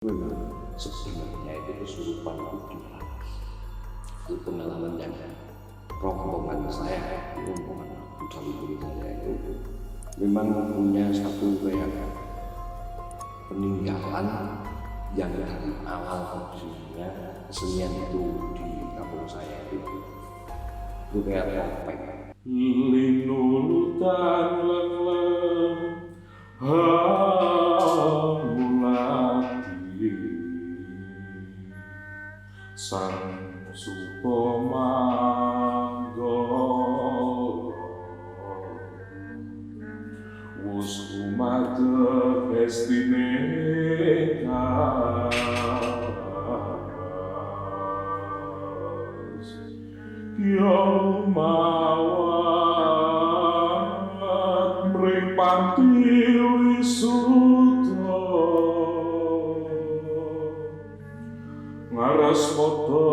Memang sebenarnya itu kesurupan itu itu pengalaman yang rombongan saya, rombongan budaya saya itu memang punya satu kayak peninggalan yang dari awal khususnya kesenian itu di kampung saya itu kayak topeng. Linulutan lelem hamulati sang supamanggala wus umadeg estine yang mawat mring panti wisuda ngaras mata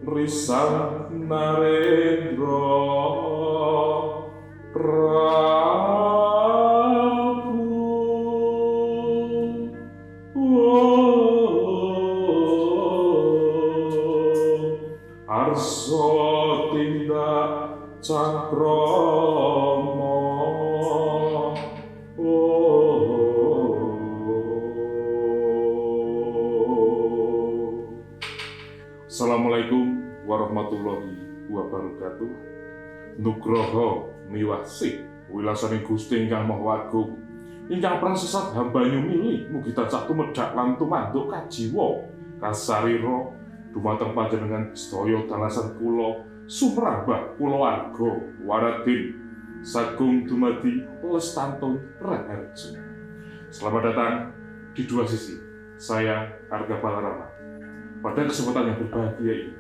risang narendra arso tindak cangkrama Assalamualaikum warahmatullahi wabarakatuh. Nugroho miwasih wilasaning Gusti ingkang Maha Agung ingkang prasesat hambanyu milih mugi tansah tumedhak lan tumanduk kajiwa kasarira dumateng panjenengan sedaya dalasan kula sumrambah kulawarga waradin sagung dumadi Lestantun Raharjo. Selamat datang di Dua Sisi. Saya Arga Balarama. Pada kesempatan yang berbahagia ini,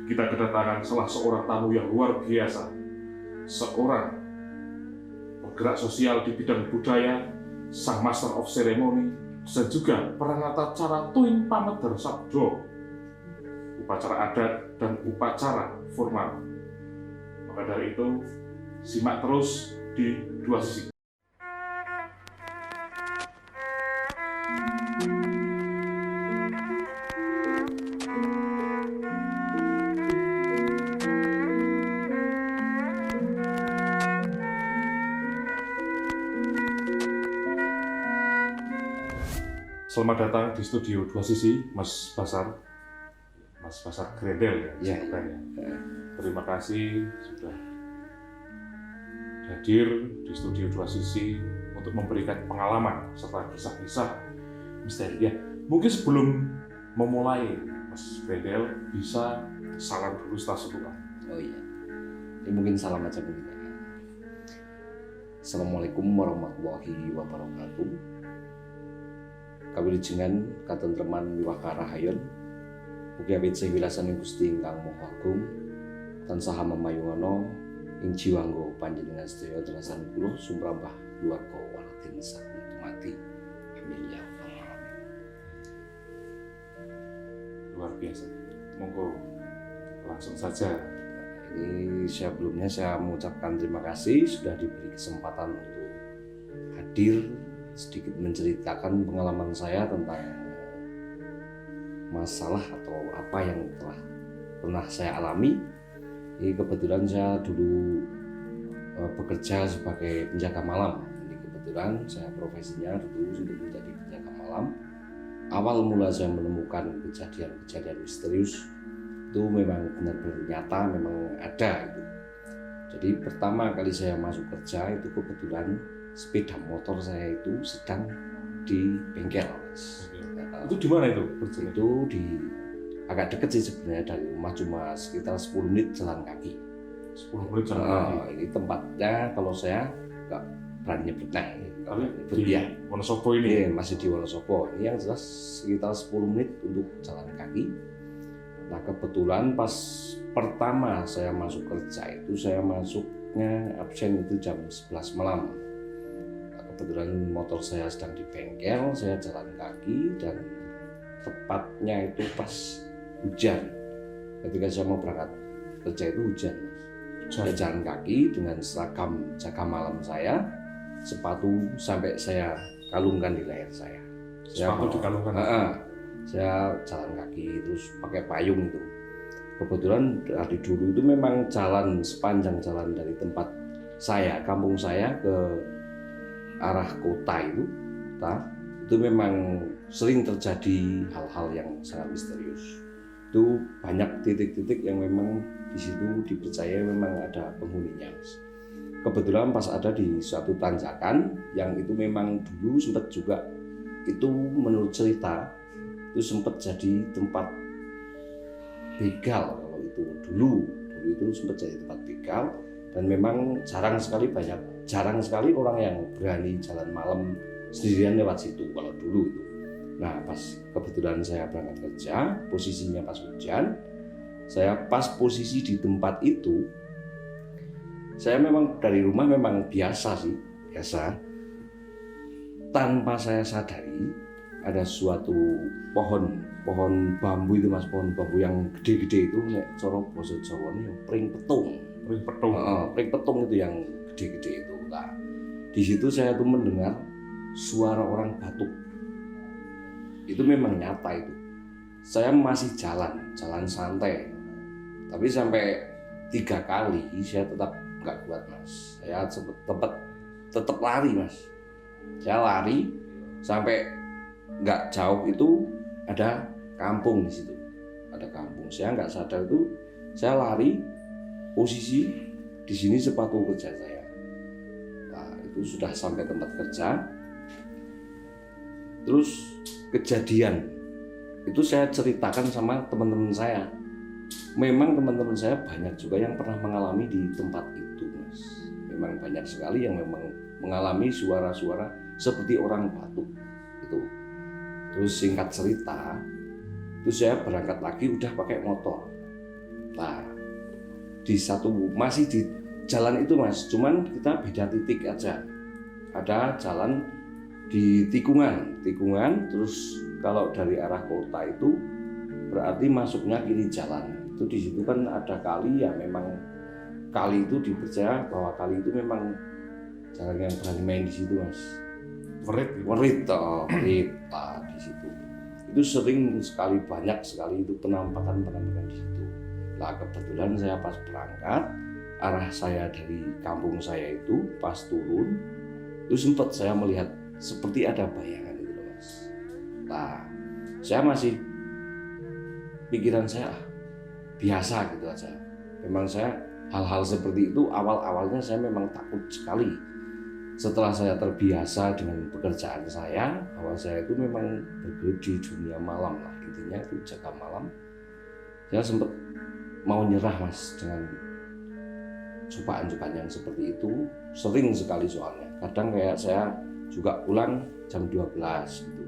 kita kedatangan salah seorang tamu yang luar biasa, seorang penggerak sosial di bidang budaya, sang master of ceremony, dan juga peranata cara tuin pamedar sabdo, upacara adat dan upacara formal. Maka dari itu, simak terus di Dua Sisi. Selamat datang di studio Dua Sisi, Mas Basar Grendel ya. Terima kasih sudah hadir di studio Dua Sisi untuk memberikan pengalaman serta kisah-kisah misteri. Ya, mungkin sebelum memulai, Mas Grendel bisa salam dulu tasawuf. Oh iya, ini mungkin salam aja mungkin. Assalamualaikum warahmatullahi wabarakatuh. Kawilujengan katentreman wiwah rahayon mugi awit wilasaning Gusti ingkang Maha Agung tansah mamayungana ing jiwangga panjenengan sedaya dalasan kula sumrambah keluarga waladin saking tumati. Amin ya rabbal alamin. Luar biasa. Monggo langsung saja. Ini sebelumnya saya mengucapkan terima kasih sudah diberi kesempatan untuk hadir sedikit menceritakan pengalaman saya tentang masalah atau apa yang telah pernah saya alami. Ini kebetulan saya dulu bekerja sebagai penjaga malam. Ini kebetulan saya profesinya dulu untuk menjadi penjaga malam. Awal mula saya menemukan kejadian-kejadian misterius itu memang benar-benar nyata, memang ada itu. Jadi pertama kali saya masuk kerja itu kebetulan sepeda motor saya itu sedang di bengkel. Itu di mana itu? Itu di agak dekat sih sebenarnya dari rumah, cuma sekitar 10 menit jalan kaki. 10 menit jalan kaki. Ini tempatnya kalau saya nggak berani nyebut di Wonosobo ini? Masih di Wonosobo. Ini yang jelas sekitar 10 menit untuk jalan kaki. Nah kebetulan pas pertama saya masuk kerja itu saya masuknya absen itu jam 11 malam. Kebetulan motor saya sedang di bengkel, saya jalan kaki dan tepatnya itu pas hujan. Ketika saya mau berangkat kerja itu hujan. Saya jalan kaki dengan seragam jaga malam saya, sepatu sampai saya kalungkan di leher saya. Sepatu dikalungkan. Saya jalan kaki terus pakai payung itu. Kebetulan dari dulu itu memang jalan sepanjang jalan dari tempat saya, kampung saya ke arah kota itu memang sering terjadi hal-hal yang sangat misterius. Itu banyak titik-titik yang memang di situ dipercaya memang ada penghuninya. Kebetulan pas ada di suatu tanjakan yang itu memang dulu sempat juga itu menurut cerita itu sempat jadi tempat begal. Kalau itu dulu itu sempat jadi tempat begal dan memang jarang sekali orang yang berani jalan malam sendirian lewat situ kalau dulu itu. Nah pas kebetulan saya berangkat kerja, posisinya pas hujan, saya pas posisi di tempat itu, saya memang dari rumah memang biasa, tanpa saya sadari ada suatu pohon bambu itu mas, pohon bambu yang gede-gede itu nek cara basa Jawa ini pring petung. Pring petung itu yang gede-gede itu. Nah, di situ saya tuh mendengar suara orang batuk. Itu memang nyata itu. Saya masih jalan santai. Tapi sampai 3 kali saya tetap nggak kuat mas. Saya tetap lari mas. Saya lari sampai nggak jauh itu ada kampung di situ. Ada kampung. Saya nggak sadar itu saya lari posisi di sini sepatu kerja saya. Nah, itu sudah sampai tempat kerja. Terus kejadian itu saya ceritakan sama teman-teman saya. Memang teman-teman saya banyak juga yang pernah mengalami di tempat itu, mas. Memang banyak sekali yang memang mengalami suara-suara seperti orang batuk itu. Terus singkat cerita, itu saya berangkat lagi udah pakai motor. Nah, masih di jalan itu mas, cuman kita beda titik aja. Ada jalan di tikungan, terus kalau dari arah kota itu berarti masuknya kiri jalan. Itu di situ kan ada kali ya, memang kali itu dipercaya bahwa kali itu memang jalan yang berani main di situ mas. Werit di situ. Itu sering sekali, banyak sekali itu penampakan di situ. Nah kebetulan saya pas berangkat, arah saya dari kampung saya itu pas turun, itu sempat saya melihat seperti ada bayangan itu mas. Nah saya masih pikiran saya biasa gitu aja. Memang saya hal-hal seperti itu awalnya saya memang takut sekali. Setelah saya terbiasa dengan pekerjaan saya, bahwa saya itu memang bergelut di dunia malam lah, intinya itu jaga malam. Saya sempat mau nyerah mas dengan cobaan-cobaan yang seperti itu, sering sekali soalnya. Kadang kayak saya juga pulang jam 12 gitu.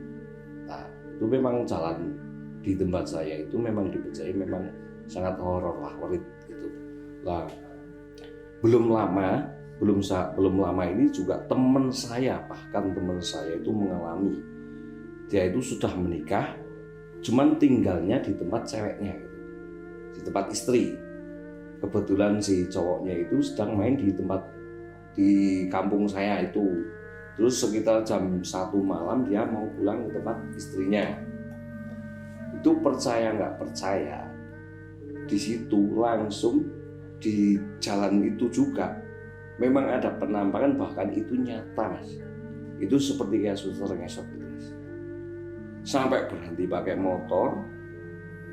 Nah itu memang jalan di tempat saya itu memang dipercaya memang sangat horor lah, werit gitu. Nah belum lama ini juga teman saya itu mengalami, dia itu sudah menikah, cuman tinggalnya di tempat ceweknya gitu, di tempat istri. Kebetulan si cowoknya itu sedang main di kampung saya itu. Terus sekitar jam 1 malam dia mau pulang ke tempat istrinya. Itu percaya nggak percaya, di situ langsung di jalan itu juga memang ada penampakan, bahkan itu nyata mas. Itu seperti kayak suster ngesot gitu mas. Sampai berhenti pakai motor,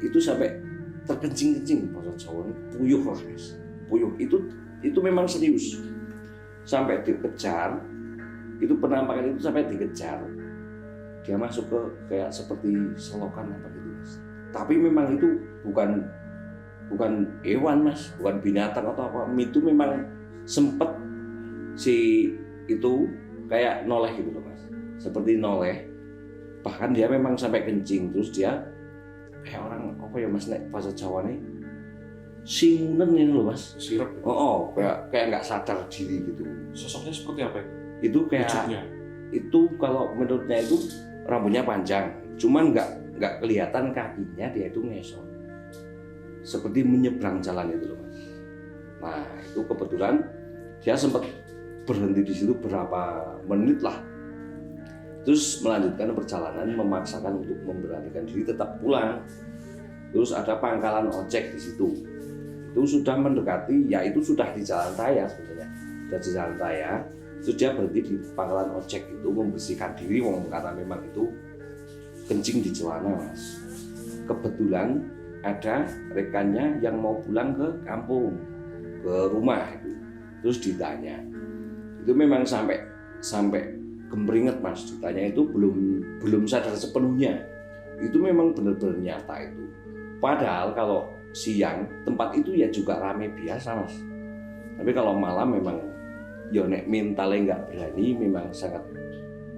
itu sampai terkencing-kencing, bahasa Jawa puyuh lah mas. Puyuh itu memang serius. Sampai dikejar, itu penampakan itu sampai dikejar. Dia masuk ke kayak seperti selokan apa gitu mas. Tapi memang itu bukan hewan mas, bukan binatang atau apa. Itu memang sempet si itu kayak noleh gitu loh mas, seperti noleh, bahkan dia memang sampai kencing. Terus dia kayak orang apa ya mas, nek bahasa Jawa nih singunen ini loh mas, sirap. Kayak nggak sadar diri gitu. Sosoknya seperti apa itu kayak wujudnya? Itu kalau menurutnya itu rambutnya panjang, cuman nggak kelihatan kakinya, dia itu ngesot seperti menyeberang jalan itu loh mas. Nah itu kebetulan dia sempat berhenti di situ berapa menit lah. Terus melanjutkan perjalanan, memaksakan untuk memberanikan diri tetap pulang. Terus ada pangkalan ojek di situ. Itu sudah mendekati, ya itu sudah di jalan raya sebenarnya. Sudah di jalan raya. Terus dia berhenti di pangkalan ojek itu membersihkan diri, karena memang itu kencing di celana, Mas. Kebetulan ada rekannya yang mau pulang ke kampung, ke rumah itu. Terus ditanya. Itu memang sampai kemeringet, Mas. Ditanya itu belum sadar sepenuhnya. Itu memang benar-benar nyata itu. Padahal kalau siang tempat itu ya juga rame biasa, Mas. Tapi kalau malam memang ya nek mentalnya nggak berani, memang sangat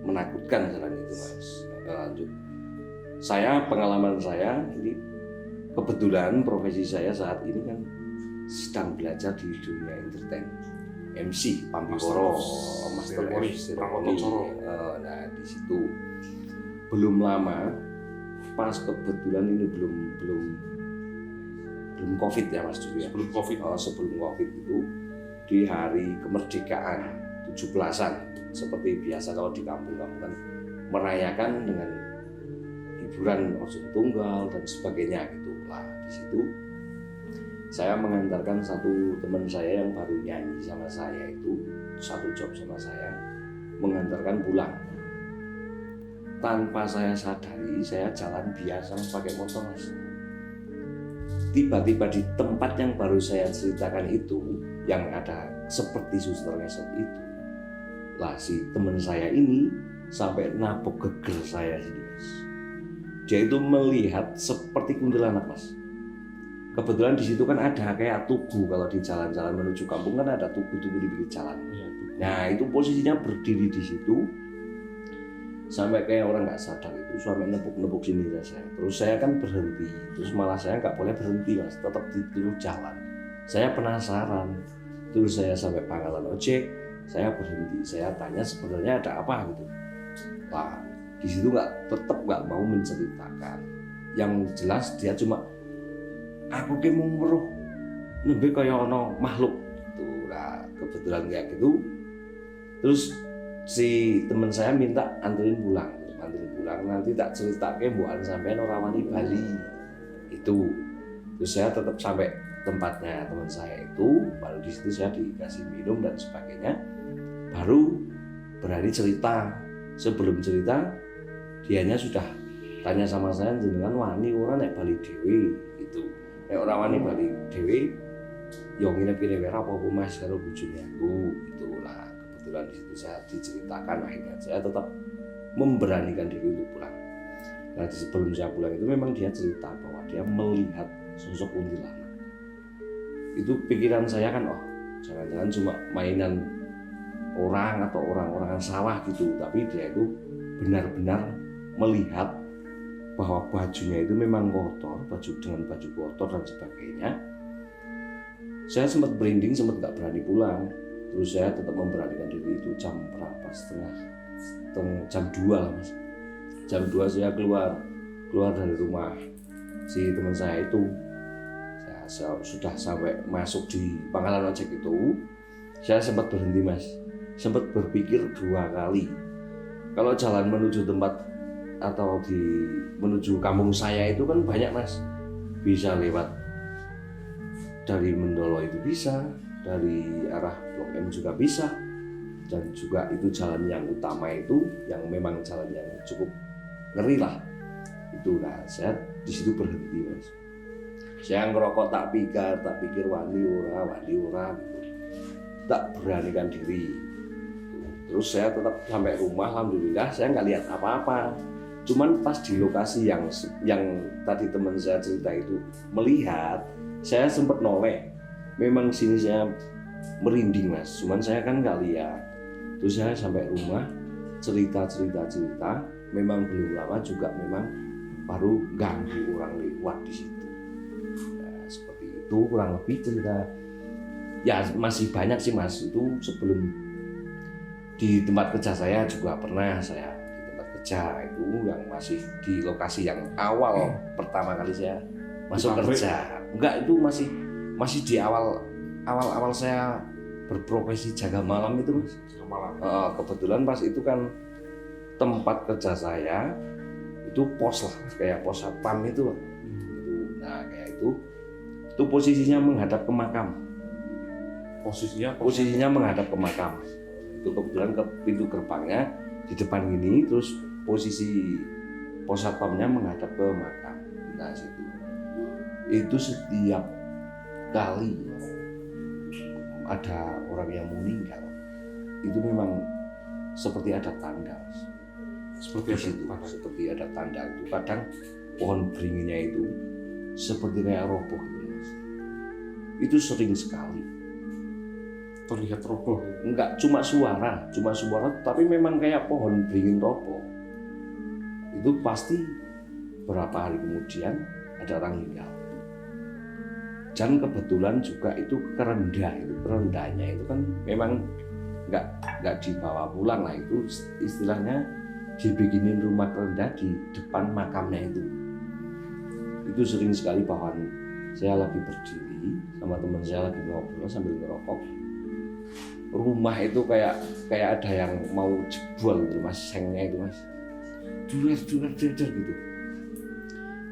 menakutkan jalan itu, Mas. Lanjut. Pengalaman saya ini kebetulan profesi saya saat ini kan sedang belajar di dunia entertain, MC, Pampikoro, Master Ceremony. Nah di situ belum lama, pas kebetulan ini belum COVID ya, Mas dulu ya. Sebelum COVID. Sebelum COVID itu di hari kemerdekaan 17-an seperti biasa kalau di kampung-kampung kan merayakan dengan hiburan ojek tunggal dan sebagainya gitu lah. Di situ saya mengantarkan satu teman saya yang baru nyanyi sama saya, itu satu job sama saya, mengantarkan pulang. Tanpa saya sadari, saya jalan biasa pakai motor, Mas. Tiba-tiba di tempat yang baru saya ceritakan itu, yang ada seperti suster ngesot itu, lah si teman saya ini sampai nabok gegel saya sini, Mas. Dia itu melihat seperti kuntilanak, Mas. Kebetulan di situ kan ada kayak tugu, kalau di jalan-jalan menuju kampung kan ada tugu-tugu di pinggir jalan. Nah itu posisinya berdiri di situ, sampai kayak orang nggak sadar itu sampai nepuk-nepuk sini saya. Terus saya kan berhenti, terus malah saya nggak boleh berhenti, Mas, tetap di jalan. Saya penasaran, terus saya sampai pangkalan ojek, saya berhenti, saya tanya sebenarnya ada apa gitu. Lah di situ tetap nggak mau menceritakan. Yang jelas dia cuma, aku ki mau meruh nembe kaya ana makhluk gitu. Nah kebetulan kayak gitu, terus si teman saya minta anterin pulang, nanti tak ceritake mbukan sampean ora wani bali itu. Terus saya tetap sampai tempatnya teman saya itu, baru di situ saya dikasih minum dan sebagainya, baru berani cerita. Sebelum cerita dianya sudah tanya sama saya, jenengan wani ora nek bali dhewe gitu. Nek ora wani bali dhewe yo nginep-nginep wae apa Mas karo bojone aku gitu lah. Kebetulan di situ saya diceritakan, akhirnya saya tetap memberanikan diri untuk pulang. Nah sebelum saya pulang itu memang dia cerita bahwa dia melihat sosok kuntilanak. Itu pikiran saya kan, oh jangan-jangan cuma mainan orang atau orang-orang sawah gitu, tapi dia itu benar-benar melihat bahwa bajunya itu memang kotor, dengan baju kotor dan sebagainya. Saya sempat berinding, sempat nggak berani pulang. Terus saya tetap memberanikan diri. Itu jam berapa? Jam 2 lah, Mas. Jam 2 saya keluar dari rumah si teman saya itu. Saya sudah sampai masuk di pangkalan ojek itu, saya sempat berhenti, Mas. Sempat berpikir 2 kali. Kalau jalan menuju tempat atau menuju kampung saya itu kan banyak, Mas. Bisa lewat dari Mendolo itu bisa, dari arah Blok M juga bisa, dan juga itu jalan yang utama itu yang memang jalan yang cukup ngeri lah. Itu nah saya di situ berhenti, Mas. Saya ngerokok tak pikir wani ora gitu. Tak beranikan diri. Terus saya tetap sampai rumah, alhamdulillah saya nggak lihat apa-apa. Cuman pas di lokasi yang tadi teman saya cerita itu melihat, saya sempat noleh. Memang sini saya merinding, Mas. Cuman saya kan nggak lihat. Terus saya sampai rumah cerita. Memang belum lama juga memang baru ganggu orang lewat di situ. Nah, seperti itu kurang lebih cerita. Ya masih banyak sih, Mas. Itu sebelum di tempat kerja saya juga pernah saya di tempat kerja itu yang masih di lokasi yang awal pertama kali saya masuk kerja. Enggak, itu masih di awal saya berprofesi jaga malam itu, Mas. Malam. Kebetulan pas itu kan tempat kerja saya itu pos lah, kayak pos satpam itu. Nah kayak itu posisinya menghadap ke makam. Posisinya menghadap ke makam. Itu kebetulan ke pintu gerbangnya di depan gini, terus posisi pos satpamnya menghadap ke makam. Nah situ itu setiap kali ada orang yang meninggal itu memang seperti ada tanda. Seperti ada tanda itu. Kadang pohon beringinnya itu seperti kayak roboh gitu, Mas. Itu sering sekali terlihat roboh. Enggak cuma suara, tapi memang kayak pohon beringin roboh. Itu pasti berapa hari kemudian ada orang meninggal. Dan kebetulan juga itu kerendahnya itu kan memang nggak dibawa pulang lah, itu istilahnya dibikinin rumah kerendah di depan makamnya itu. Itu sering sekali bahkan saya lagi berdiri sama teman saya lagi ngobrol sambil ngerokok, rumah itu kayak ada yang mau jebol gitu Mas, sengnya itu Mas, duer gitu.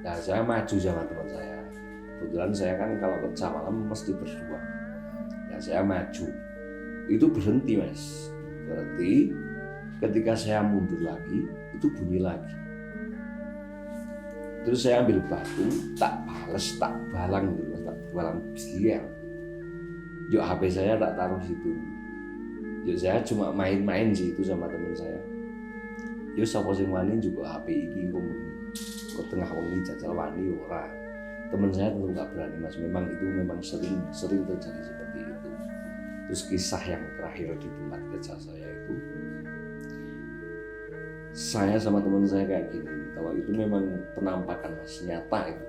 Nah saya maju sama teman saya, kebetulan saya kan kalau kerja malam mesti berdua. Nah saya maju, itu berhenti Mas, berhenti. Ketika saya mundur lagi, itu bunyi lagi. Terus saya ambil batu, tak balang gitu Mas, tak balang biar. Yuk HP saya tak taruh situ. Yuk saya cuma main-main sih itu sama teman saya. Yuk sapa sing wani juga HP iki engko ke tengah wengi jajal wani ora. Teman saya tentu nggak berani Mas, memang sering terjadi seperti itu. Terus kisah yang terakhir di tempat kerja saya itu, saya sama teman saya kayak gini, kalau itu memang penampakan Mas, nyata itu.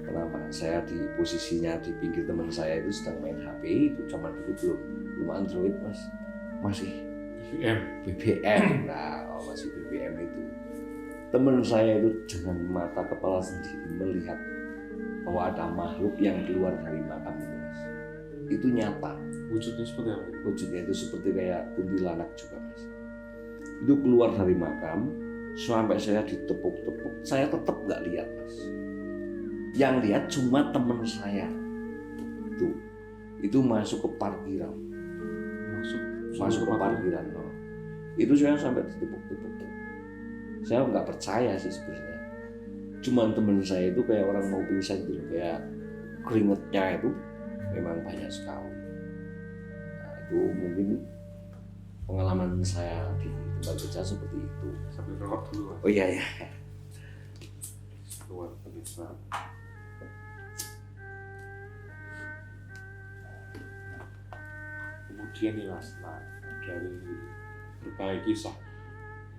Penampakan saya di posisinya di pinggir teman saya itu sedang main HP, itu zaman dulu belum Android Mas, masih BBM. Nah masih BBM itu. Teman saya itu dengan mata kepala sendiri melihat bahwa ada makhluk yang keluar dari makam itu Mas. Itu nyata. Wujudnya seperti apa? Wujudnya itu seperti kayak kuntilanak juga Mas. Itu keluar dari makam, sampai saya ditepuk-tepuk, saya tetap nggak lihat Mas. Yang lihat cuma teman saya. Itu masuk ke parkiran. Masuk ke parkiran. No. Itu saya sampai ditepuk-tepuk. Saya nggak percaya sih sebenarnya. Cuman teman saya itu kayak orang mau pingsan gitu, kayak keringetnya itu memang banyak sekali. Nah, itu mungkin pengalaman saya di tempat kerja seperti itu. Sambil rokok dulu. Oh iya ya. Luar biasa. Kemudian nih Mas, dari berbagai kisah,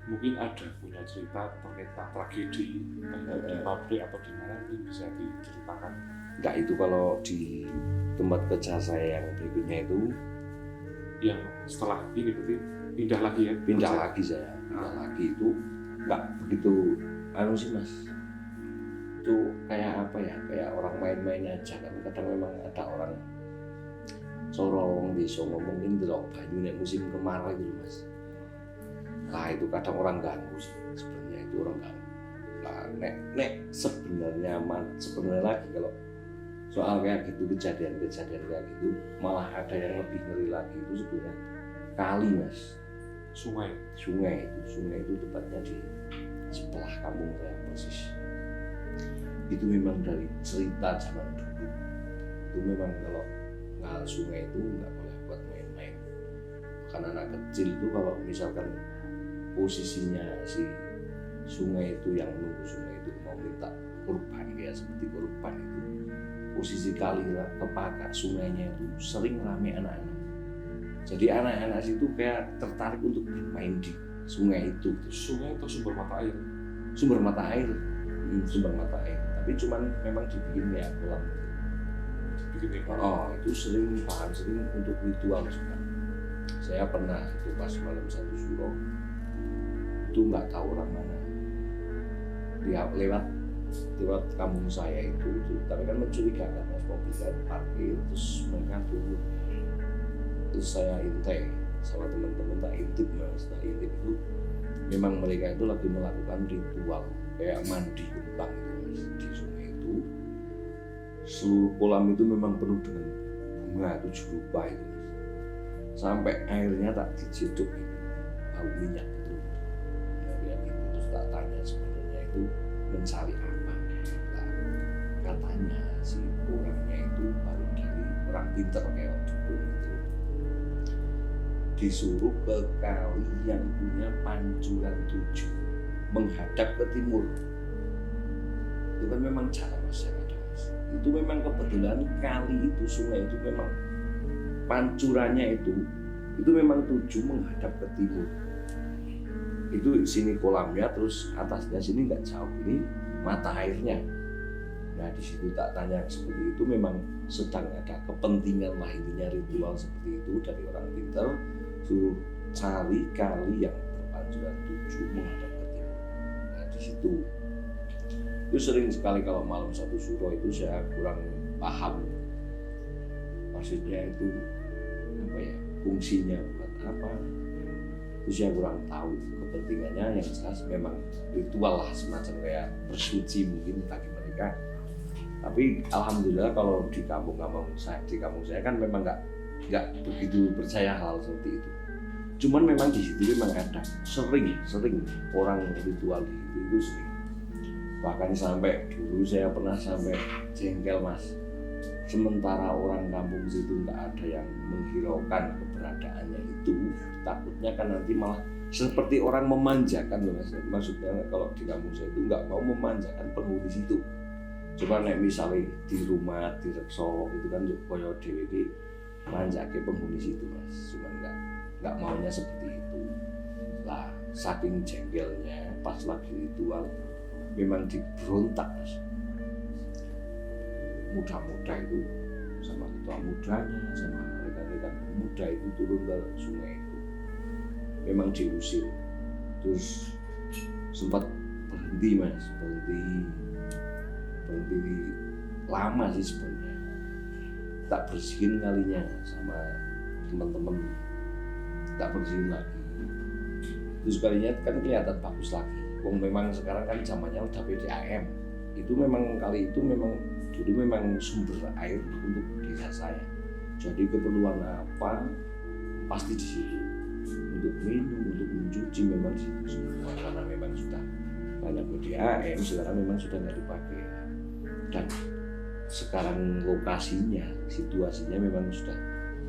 mungkin ada punya cerita terkait tragedi di pabrik atau di mana, mungkin bisa diceritakan. Enggak, itu kalau di tempat kerja saya yang berikutnya itu, yang setelah ini berarti pindah lagi ya? Pindah lagi itu enggak begitu sih Mas. Itu kayak apa ya, kayak orang main-main aja kan. Kadang memang ada orang sorong bisa ngomongin delok banyu nek musim kemarau gitu Mas. Nah itu kadang orang ganggu sih, sebenarnya itu orang ganggu. Nah nek sebenarnya lagi kalau soal kayak gitu, kejadian kayak gitu, malah ada yang lebih ngeri lagi. Itu sebenarnya kali Mas, sungai itu tepatnya di sebelah kampung saya persis. Itu memang dari cerita zaman dulu. Itu memang kalau ngal sungai itu nggak boleh buat main-main. Karena anak kecil itu kalau misalkan posisinya si sungai itu, yang menunggu sungai itu mau minta kurban, kayak seperti kurban itu, posisi kali kepakat sungainya itu sering ramai anak-anak. Jadi anak-anak situ kayak tertarik untuk bermain di sungai itu. Sungai atau sumber mata air? Sumber mata air. Tapi cuman memang dibikin kayak kolam. Itu sering untuk ritual juga. Saya pernah itu pas malam satu suro, itu nggak tahu orang mana. Dia lewat kampung saya itu, tapi kan mencurigakan, mas mobil saya parkir, terus mereka turun. Terus saya intai sama teman-teman, tak intip itu memang mereka itu lagi melakukan ritual kayak mandi kembang gitu Mas. Di sungai itu seluruh kolam itu memang penuh dengan bunga 7 rupa itu Mas. Sampai airnya tak diciduk itu bau minyak itu. Ya, itu terus tak tanya sebenarnya itu mencari apa. Nah, katanya si orangnya itu baru dari orang pinter kayak dukun itu disuruh ke kali yang punya pancuran 7 menghadap ke timur. Itu kan memang cara Mas yang ada Mas. Itu memang kebetulan kali itu, sungai itu memang pancurannya itu memang 7 menghadap ke timur. Itu sini kolamnya, terus atasnya sini nggak jauh ini mata airnya. Nah di situ tak tanya seperti itu memang sedang ada kepentingan lah intinya ritual seperti itu dari orang pintar suruh cari kali yang berpancuran 7 menghadap ke timur. Nah di situ itu sering sekali kalau malam satu suro itu saya kurang paham maksudnya itu apa ya, fungsinya buat apa itu saya kurang tahu kepentingannya. Yang jelas memang ritual lah semacam kayak bersuci mungkin bagi mereka. Tapi alhamdulillah kalau di kampung saya kan memang nggak begitu percaya hal seperti itu. Cuman memang di situ memang ada sering orang ritual itu sering. Bahkan sampai dulu saya pernah sampai jengkel Mas. Sementara orang kampung situ nggak ada yang menghiraukan keberadaannya itu, takutnya kan nanti malah seperti orang memanjakan loh Mas. Maksudnya kalau di kampung saya itu nggak mau memanjakan penghuni situ. Coba nek misalnya di rumah di rekso itu kan koyo dhewe manjake penghuni situ Mas, cuma nggak maunya seperti itu lah. Saking jengkelnya pas lagi ritual memang diberontak Mas. Muda-muda itu sama ketua mudanya sama rekan-rekan pemuda itu turun ke sungai itu memang diusir. Terus sempat berhenti Mas, berhenti lama sih sebenarnya, tak bersihin kalinya sama teman-teman, tak bersihin lagi. Terus kalinya kan kelihatan bagus lagi. Wong memang sekarang kan zamannya udah PDAM. Itu memang kali itu memang dulu memang sumber air untuk desa saya. Jadi keperluan apa pasti di situ. Untuk minum, untuk mencuci memang di situ semua karena memang sudah banyak PDAM sekarang memang sudah nggak dipakai. Dan sekarang lokasinya, situasinya memang sudah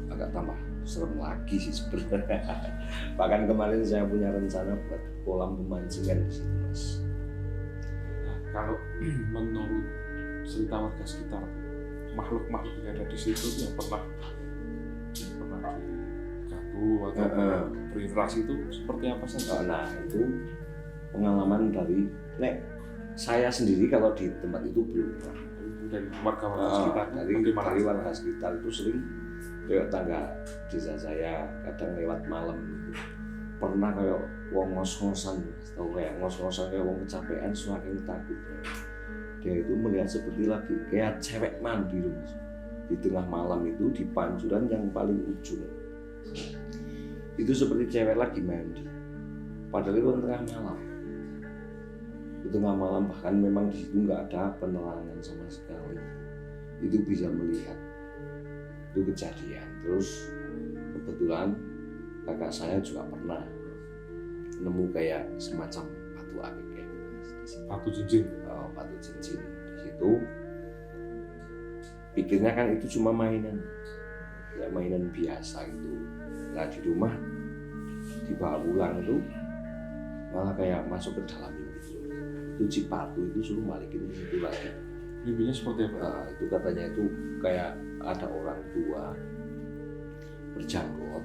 agak tambah serem lagi sih sebenarnya. Bahkan kemarin saya punya rencana buat kolam pemancingan di situ Mas. Nah, kalau menurut cerita warga sekitar, makhluk-makhluk yang ada di situ yang pernah diganggu atau berinteraksi itu seperti apa sih? Nah itu pengalaman dari saya sendiri kalau di tempat itu belum pernah. Dari warga-warga sekitar, dari warga sekitar itu sering kayak tangga desa saya kadang lewat malam gitu. Pernah kayak wong ngos-ngosan, atau kayak ngos-ngosan kayak wong kecapean semakin takut. Dia itu melihat seperti lagi kayak cewek mandi loh Mas. Di tengah malam itu di pancuran yang paling ujung. Itu seperti cewek lagi mandi. Padahal itu tengah malam. Di tengah malam bahkan memang di situ nggak ada penerangan sama sekali. Itu bisa melihat itu kejadian. Terus kebetulan kakak saya juga pernah nemu kayak semacam batu akik kayak gitu. Batu cincin. Batu cincin di situ. Pikirnya kan itu cuma mainan, ya mainan biasa gitu. Nah di rumah dibawa pulang itu malah kayak masuk ke dalam itu Cipatu itu suruh balikin ke situ lagi. Mimpinya seperti apa? Nah, itu katanya itu kayak ada orang tua berjanggot,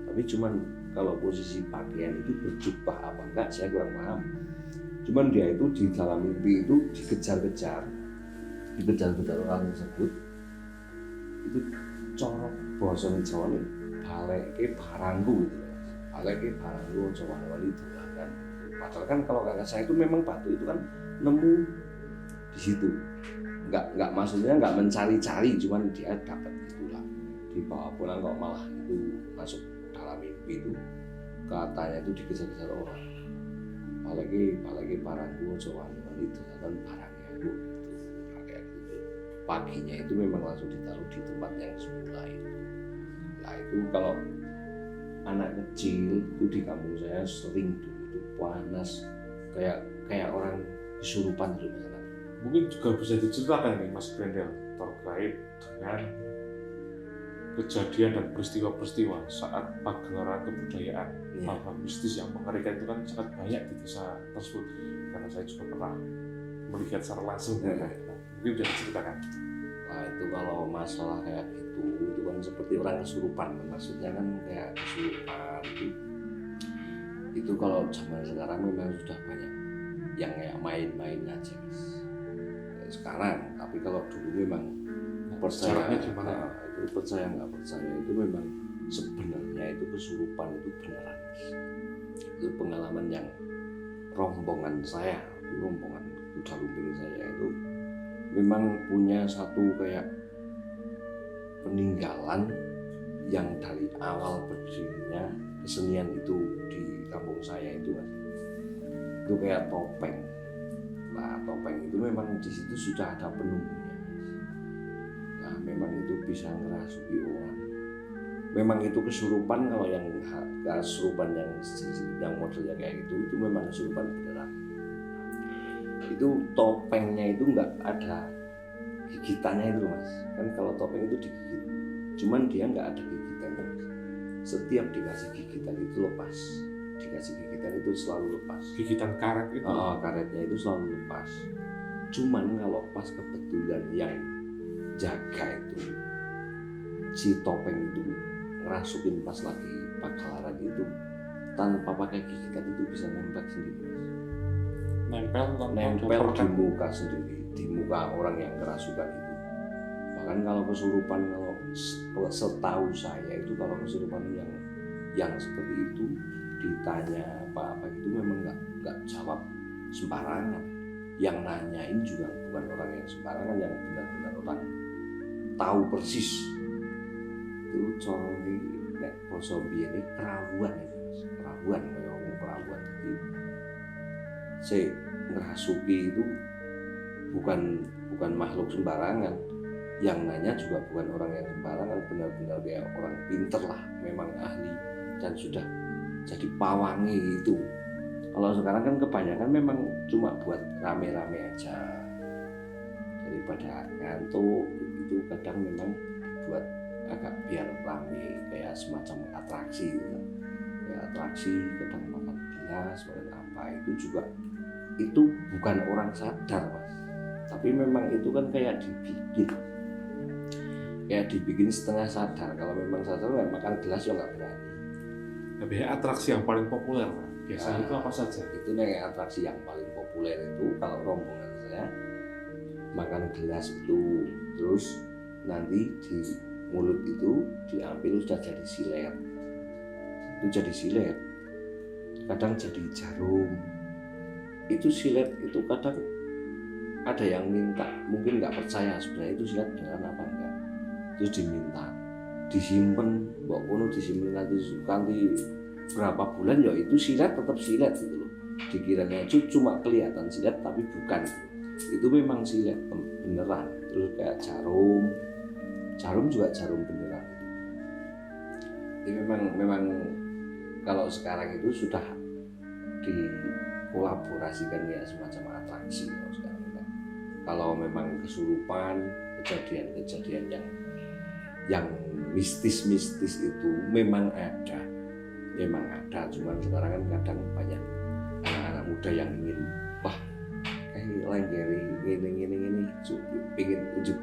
tapi cuman kalau posisi pakaian itu berjubah apa enggak saya kurang paham. Cuman dia itu di dalam mimpi itu dikejar-kejar orang tersebut. Itu corok bahasa Jawa nih, baleke barangku gitu. Baleke barangku Jawa wali itu kan. Padahal kan kalau kakak saya itu memang batu itu kan nemu di situ, nggak maksudnya nggak mencari-cari, cuman dia dapat itulah dibawa pulang kok malah itu masuk dalam mimpi itu katanya itu dikejar-kejar orang. apalagi barangku aja wani itu kan barangnya aku kayak gitu. Paginya itu memang langsung ditaruh di tempat yang semula itu. Nah itu kalau anak kecil itu di kampung saya sering dulu itu panas kayak orang kesurupan gitu misalnya. Mungkin juga bisa diceritakan nih Mas Grendel terkait dengan kejadian dan peristiwa-peristiwa saat pagelaran kebudayaan hal-hal mistis yang mengerikan itu kan sangat banyak di desa tersebut karena saya juga pernah melihat secara langsung. Mungkin bisa diceritakan. Nah itu kalau masalah kayak gitu itu kan seperti orang kesurupan, maksudnya kan kayak kesurupan itu kalau zaman sekarang memang sudah banyak yang kayak main-main aja mas sekarang, tapi kalau dulu memang percaya gimana? Itu percaya nggak percaya itu memang sebenarnya itu kesurupan itu beneran mas. Itu pengalaman yang rombongan kuda lumping saya itu memang punya satu kayak peninggalan yang dari awal berdirinya kesenian itu di kampung saya itu mas. Itu kayak topeng. Nah topeng itu memang di situ sudah ada penunggunya. Nah memang itu bisa ngerasuki orang. Memang itu kesurupan, kalau yang kesurupan yang modelnya kayak gitu itu memang kesurupan beneran. Itu topengnya itu nggak ada gigitannya itu mas. Kan kalau topeng itu digigit, cuman dia nggak ada gigitannya. Setiap dikasih gigitan itu lepas. Dikasih gigitan itu selalu lepas. Gigitan karet itu? Karetnya itu selalu lepas. Cuman kalau pas kebetulan yang jaga itu si topeng itu ngerasukin pas lagi pagelaran itu tanpa pakai gigitan itu bisa nempel sendiri nempel di muka sendiri, di muka orang yang kerasukan itu. Bahkan kalau kesurupan, kalau setahu saya itu kalau kesurupan yang seperti itu ditanya apa gitu memang nggak jawab sembarangan. Yang nanyain juga bukan orang yang sembarangan, yang benar-benar orang tahu persis. Itu colongi nek basa biyen iki kerawuan itu. Kerawuan kaya wong kerawuan. Jadi si ngerasuki itu bukan makhluk sembarangan. Yang nanya juga bukan orang yang sembarangan, benar-benar kayak orang pinter lah, memang ahli dan sudah jadi pawangi itu. Kalau sekarang kan kebanyakan memang cuma buat rame-rame aja, daripada ngantuk itu kadang memang buat agak biar rame, kayak semacam atraksi gitu. Kayak atraksi kadang makan gelas, makan apa itu juga itu bukan orang sadar mas, tapi memang itu kan kayak dibikin setengah sadar. Kalau memang sadar makan gelas ya nggak berani. Tapi atraksi yang paling populer biasanya itu apa saja? Itu nih atraksi yang paling populer itu kalau rombongan saya makan gelas itu, terus nanti di mulut itu diambil sudah jadi silet. Itu jadi silet, kadang jadi jarum. Itu silet itu kadang ada yang minta, mungkin nggak percaya sebenarnya itu silet beneran apa enggak, terus diminta disimpan, bawa kono disimpan nanti berapa bulan ya itu silet tetap silet gitu loh. Dikiranya itu cuma kelihatan silet tapi bukan, itu memang silet beneran. Terus kayak jarum juga jarum beneran. Jadi memang kalau sekarang itu sudah dikolaborasikan ya semacam atraksi kalau sekarang kan. Kalau memang kesurupan, kejadian-kejadian yang mistis-mistis itu memang ada, cuman sekarang kan kadang banyak anak-anak muda yang ingin lenggeri gini pengen ujuk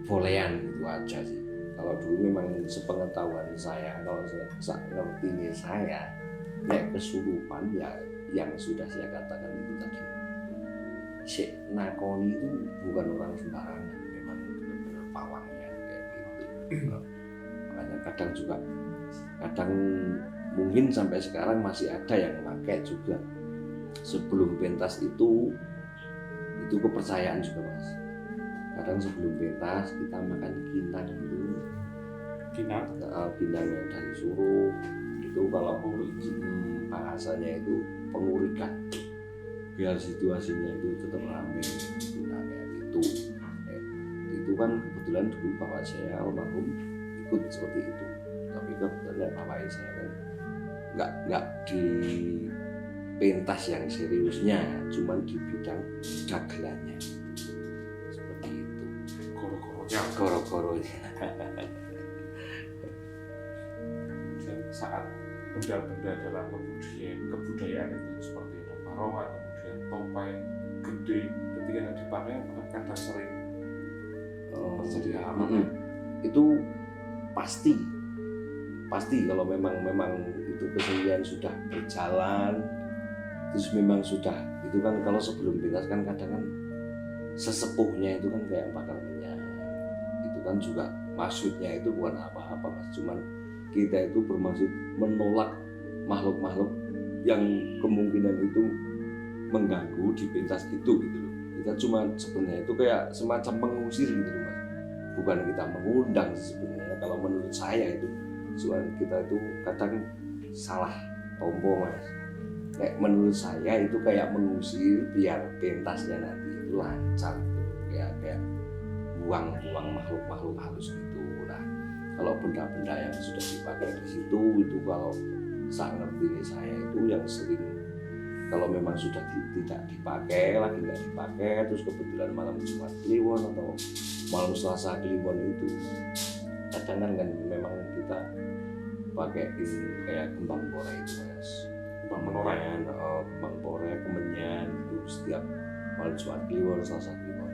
bolehan gitu aja sih. Kalau dulu memang sepengetahuan saya, kalau ngertinya saya kayak kesurupan ya yang sudah saya katakan itu tadi, si nakoni itu bukan orang sembarangan, memang benar-benar pawangnya kayak gitu. Makanya kadang mungkin sampai sekarang masih ada yang pakai juga. Sebelum pentas itu kepercayaan juga mas. Kadang sebelum pentas kita makan kinang dulu. Kinang yang dari suruh itu kalau bahasanya itu pengurikan, biar situasinya itu tetap ramai gitu. Nah kayak gitu. Itu kan kebetulan dulu bapak saya almarhum ikut seperti itu, tapi kebetulan bapak saya kan nggak di pentas yang seriusnya, cuman di bidang dagelannya seperti itu. Koro-koronya. Dan saat benda-benda dalam kebudayaan itu seperti ada barongan, kemudian topeng gede, ketika dipakai kadang sering terjadi hal-hal. Itu pasti kalau memang itu kesenian sudah berjalan, terus memang sudah itu kan, kalau sebelum pentas kan kadang kan sesepuhnya itu kan kayak bakar minyak, itu kan juga maksudnya itu bukan apa-apa Mas, cuman kita itu bermaksud menolak makhluk-makhluk yang kemungkinan itu mengganggu di pentas itu gitu loh. Kita cuma sebenarnya itu kayak semacam mengusir gitu loh Mas, bukan kita mengundang sebenarnya. Kalau menurut saya itu cuma kita itu kadang salah tompo Mas. Kayak menurut saya itu kayak mengusir biar pentasnya nanti itu lancar gitu. Kayak buang makhluk-makhluk halus gitu. Nah, kalau benda-benda yang sudah dipakai di situ itu, kalau saya ngerti saya itu yang sering kalau memang sudah tidak dipakai, lagi nggak dipakai, terus kebetulan malam Jumat Kliwon atau malam Selasa Kliwon itu kadang kan memang kita pakai kayak kembang pore itu Mas, kembang pore, kemenyan itu setiap malam Jumat Kliwon, Selasa Kliwon.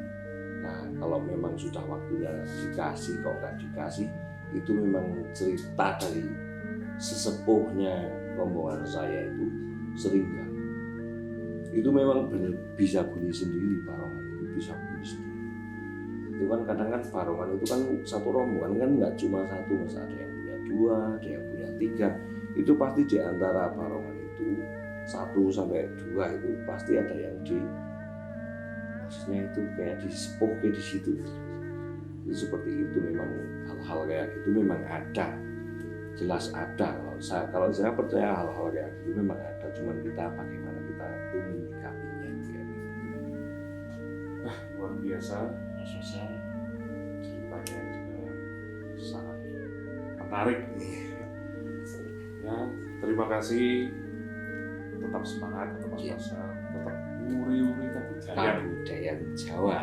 Nah kalau memang sudah waktunya dikasih, kok nggak dikasih, itu memang cerita dari sesepuhnya rombongan saya itu sering nggak. Itu memang benar bisa bunyi sendiri, barongan itu bisa bunyi sendiri. Itu kan kadang kan barongan itu kan satu rombongan kan nggak cuma satu Mas, ada yang punya 2, ada yang punya 3. Itu pasti di antara barongan itu 1 sampai 2 itu pasti ada yang maksudnya itu kayak disepuh di situ. Itu seperti itu, memang hal-hal kayak gitu memang ada, jelas ada. Kalau saya percaya hal-hal kayak gitu memang ada, cuman kita bagaimana kita itu menyikapinya kayak gitu. Luar biasa Mas Hasan, ceritanya juga sangat menarik. Ya, terima kasih, tetap semangat untuk Mas Hasan, tetap uri-uri kebudayaan Jawa.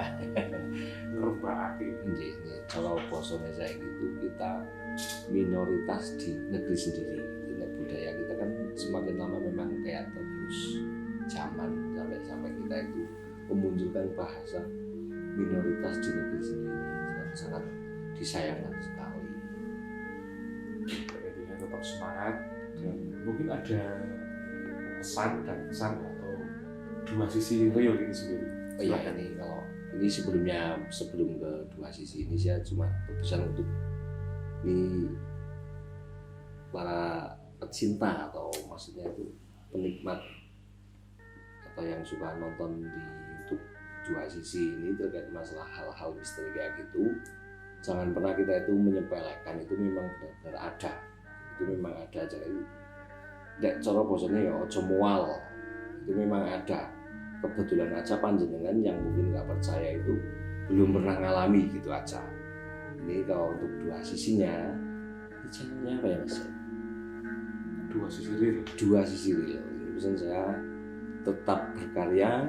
Ngerbakake. Nggih, kalau bosone saya gitu, kita minoritas di negeri sendiri. Budaya kita kan semakin lama memang kayak terus zaman, sampai kita itu memunculkan bahasa minoritas di negeri sendiri, sangat disayangkan sekali. Intinya tetap semangat, dan mungkin ada pesan dan kesan atau dua sisi real ini sendiri. Oh iya, ini sebelum ke dua sisi ini saya cuma berpesan untuk ini para pecinta atau maksudnya itu penikmat atau yang suka nonton di YouTube dua sisi ini terkait masalah hal-hal misteri kayak gitu, jangan pernah kita itu menyepelekan. Itu memang benar-benar ada, itu memang ada. Jadi tidak cara bosannya ya ojo mual, itu memang ada. Kebetulan aja panjenengan yang mungkin nggak percaya itu belum pernah ngalami gitu aja. Ini kalau untuk dua sisinya, channelnya apa ya Mas? Dua sisi real. Ini pesan saya, tetap berkarya,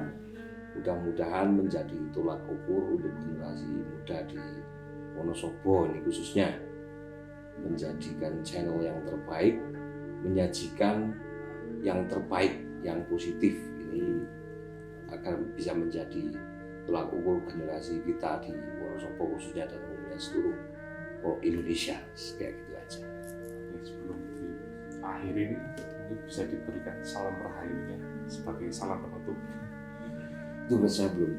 mudah-mudahan menjadi tolak ukur untuk generasi muda di Wonosobo ini khususnya, menjadikan channel yang terbaik, menyajikan yang terbaik, yang positif ini agar bisa menjadi tolak ukur generasi kita di Wonosobo khususnya dan umumnya seluruh Indonesia. Kayak gitu aja. Sebelum akhir ini mungkin bisa diberikan salam rahayunya sebagai salam penutup. Itu saya belum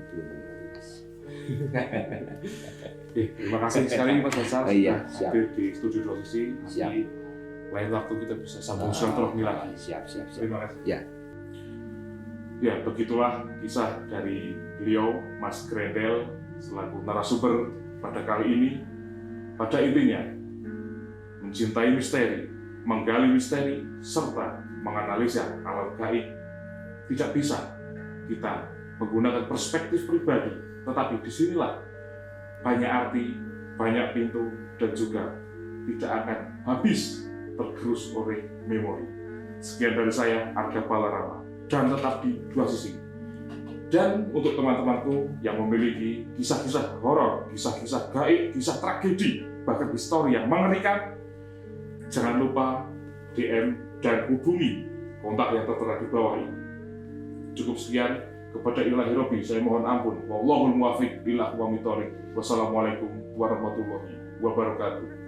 Terima kasih sekali Mas Hasan iya, sudah hadir di studio Dua Sisi. Nanti lain waktu kita bisa sambung silaturahmi lagi. Siap. Terima kasih. Ya, begitulah kisah dari beliau Mas Grendel selaku narasumber pada kali ini. Pada intinya mencintai misteri, menggali misteri, serta menganalisa alam gaib. Tidak bisa kita menggunakan perspektif pribadi, tetapi disinilah banyak arti, banyak pintu, dan juga tidak akan habis tergerus oleh memori. Sekian dari saya, Arga Balarama, dan tetap di dua sisi. Dan untuk teman-temanku yang memiliki kisah-kisah horor, kisah-kisah gaib, kisah tragedi, bahkan histori yang mengerikan, jangan lupa DM dan hubungi kontak yang tertera di bawah ini. Cukup sekian, kepada Ilahi Robbi saya mohon ampun. Wallahul muwaffiq ila aqwamit thoriq. Wassalamualaikum warahmatullahi wabarakatuh.